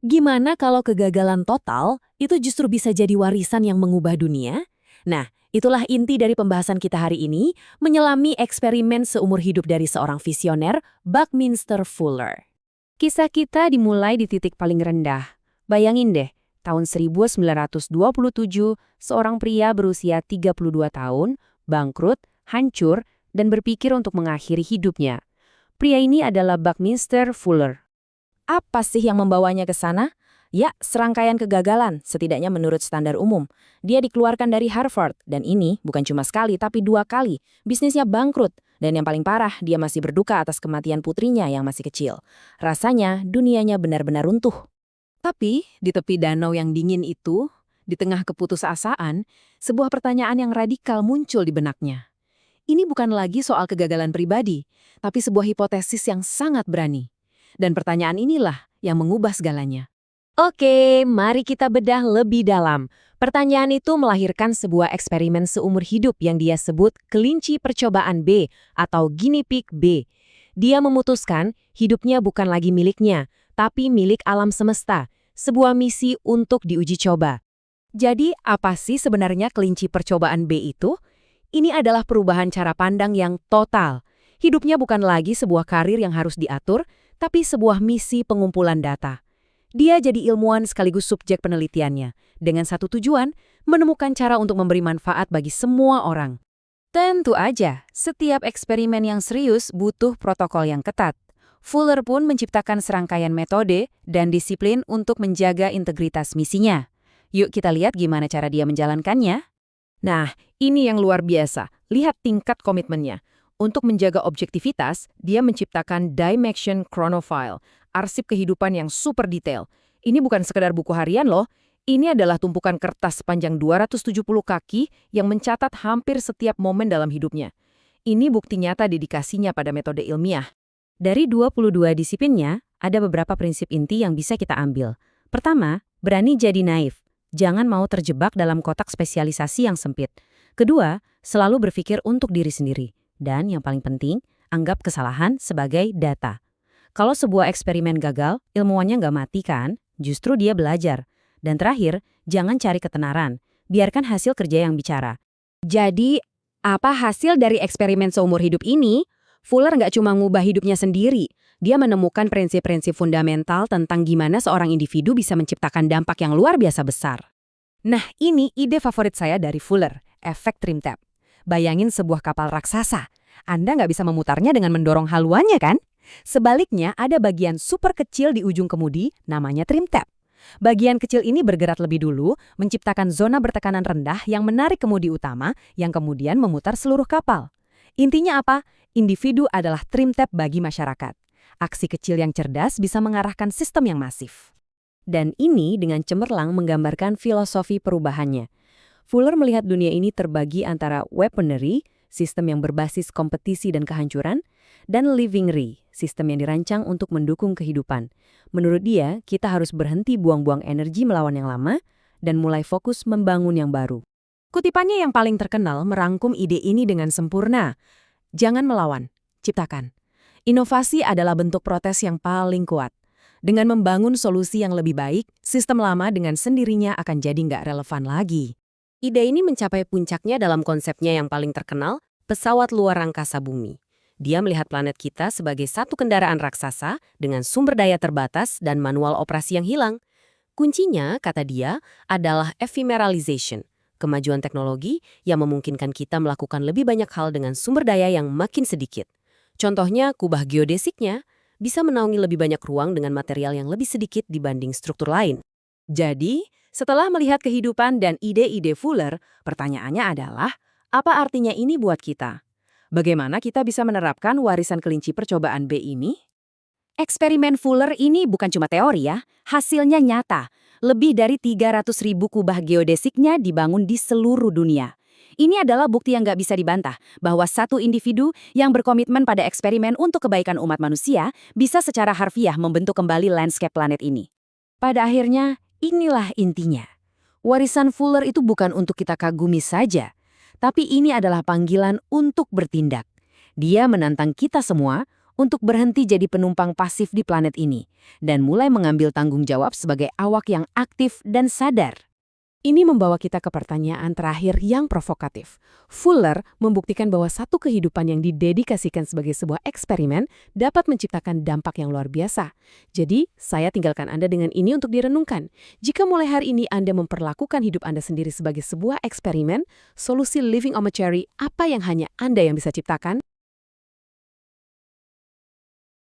Gimana kalau kegagalan total itu justru bisa jadi warisan yang mengubah dunia? Nah, itulah inti dari pembahasan kita hari ini, menyelami eksperimen seumur hidup dari seorang visioner, Buckminster Fuller. Kisah kita dimulai di titik paling rendah. Bayangin deh, tahun 1927, seorang pria berusia 32 tahun, bangkrut, hancur, dan berpikir untuk mengakhiri hidupnya. Pria ini adalah Buckminster Fuller. Apa sih yang membawanya ke sana? Ya, serangkaian kegagalan, setidaknya menurut standar umum. Dia dikeluarkan dari Harvard, dan ini bukan cuma sekali tapi 2 kali. Bisnisnya bangkrut, dan yang paling parah, dia masih berduka atas kematian putrinya yang masih kecil. Rasanya dunianya benar-benar runtuh. Tapi, di tepi danau yang dingin itu, di tengah keputusasaan, sebuah pertanyaan yang radikal muncul di benaknya. Ini bukan lagi soal kegagalan pribadi, tapi sebuah hipotesis yang sangat berani. Dan pertanyaan inilah yang mengubah segalanya. Oke, mari kita bedah lebih dalam. Pertanyaan itu melahirkan sebuah eksperimen seumur hidup yang dia sebut kelinci percobaan B atau guinea pig B. Dia memutuskan hidupnya bukan lagi miliknya, tapi milik alam semesta, sebuah misi untuk diuji coba. Jadi, apa sih sebenarnya kelinci percobaan B itu? Ini adalah perubahan cara pandang yang total. Hidupnya bukan lagi sebuah karir yang harus diatur, tapi sebuah misi pengumpulan data. Dia jadi ilmuwan sekaligus subjek penelitiannya, dengan satu tujuan, menemukan cara untuk memberi manfaat bagi semua orang. Tentu aja, setiap eksperimen yang serius butuh protokol yang ketat. Fuller pun menciptakan serangkaian metode dan disiplin untuk menjaga integritas misinya. Yuk kita lihat gimana cara dia menjalankannya. Nah, ini yang luar biasa. Lihat tingkat komitmennya. Untuk menjaga objektivitas, dia menciptakan Dimension Chronofile, arsip kehidupan yang super detail. Ini bukan sekedar buku harian loh, ini adalah tumpukan kertas sepanjang 270 kaki yang mencatat hampir setiap momen dalam hidupnya. Ini bukti nyata dedikasinya pada metode ilmiah. Dari 22 disiplinnya, ada beberapa prinsip inti yang bisa kita ambil. Pertama, berani jadi naif. Jangan mau terjebak dalam kotak spesialisasi yang sempit. Kedua, selalu berpikir untuk diri sendiri. Dan yang paling penting, anggap kesalahan sebagai data. Kalau sebuah eksperimen gagal, ilmuwannya nggak mati kan? Justru dia belajar. Dan terakhir, jangan cari ketenaran. Biarkan hasil kerja yang bicara. Jadi, apa hasil dari eksperimen seumur hidup ini? Fuller nggak cuma ngubah hidupnya sendiri. Dia menemukan prinsip-prinsip fundamental tentang gimana seorang individu bisa menciptakan dampak yang luar biasa besar. Nah, ini ide favorit saya dari Fuller, efek trim tab. Bayangin sebuah kapal raksasa. Anda nggak bisa memutarnya dengan mendorong haluannya kan? Sebaliknya, ada bagian super kecil di ujung kemudi, namanya trim tab. Bagian kecil ini bergerak lebih dulu, menciptakan zona bertekanan rendah yang menarik kemudi utama, yang kemudian memutar seluruh kapal. Intinya apa? Individu adalah trim tab bagi masyarakat. Aksi kecil yang cerdas bisa mengarahkan sistem yang masif. Dan ini dengan cemerlang menggambarkan filosofi perubahannya. Fuller melihat dunia ini terbagi antara weaponry, sistem yang berbasis kompetisi dan kehancuran, dan livingry, sistem yang dirancang untuk mendukung kehidupan. Menurut dia, kita harus berhenti buang-buang energi melawan yang lama dan mulai fokus membangun yang baru. Kutipannya yang paling terkenal merangkum ide ini dengan sempurna. Jangan melawan, ciptakan. Inovasi adalah bentuk protes yang paling kuat. Dengan membangun solusi yang lebih baik, sistem lama dengan sendirinya akan jadi nggak relevan lagi. Ide ini mencapai puncaknya dalam konsepnya yang paling terkenal, pesawat luar angkasa bumi. Dia melihat planet kita sebagai satu kendaraan raksasa dengan sumber daya terbatas dan manual operasi yang hilang. Kuncinya, kata dia, adalah ephemeralization, kemajuan teknologi yang memungkinkan kita melakukan lebih banyak hal dengan sumber daya yang makin sedikit. Contohnya, kubah geodesiknya bisa menaungi lebih banyak ruang dengan material yang lebih sedikit dibanding struktur lain. Jadi, setelah melihat kehidupan dan ide-ide Fuller, pertanyaannya adalah, apa artinya ini buat kita? Bagaimana kita bisa menerapkan warisan kelinci percobaan B ini? Eksperimen Fuller ini bukan cuma teori ya, hasilnya nyata. Lebih dari 300.000 kubah geodesiknya dibangun di seluruh dunia. Ini adalah bukti yang nggak bisa dibantah, bahwa satu individu yang berkomitmen pada eksperimen untuk kebaikan umat manusia bisa secara harfiah membentuk kembali landscape planet ini. Pada akhirnya, inilah intinya. Warisan Fuller itu bukan untuk kita kagumi saja, tapi ini adalah panggilan untuk bertindak. Dia menantang kita semua untuk berhenti jadi penumpang pasif di planet ini dan mulai mengambil tanggung jawab sebagai awak yang aktif dan sadar. Ini membawa kita ke pertanyaan terakhir yang provokatif. Fuller membuktikan bahwa satu kehidupan yang didedikasikan sebagai sebuah eksperimen dapat menciptakan dampak yang luar biasa. Jadi, saya tinggalkan Anda dengan ini untuk direnungkan. Jika mulai hari ini Anda memperlakukan hidup Anda sendiri sebagai sebuah eksperimen, solusi living on a cherry apa yang hanya Anda yang bisa ciptakan?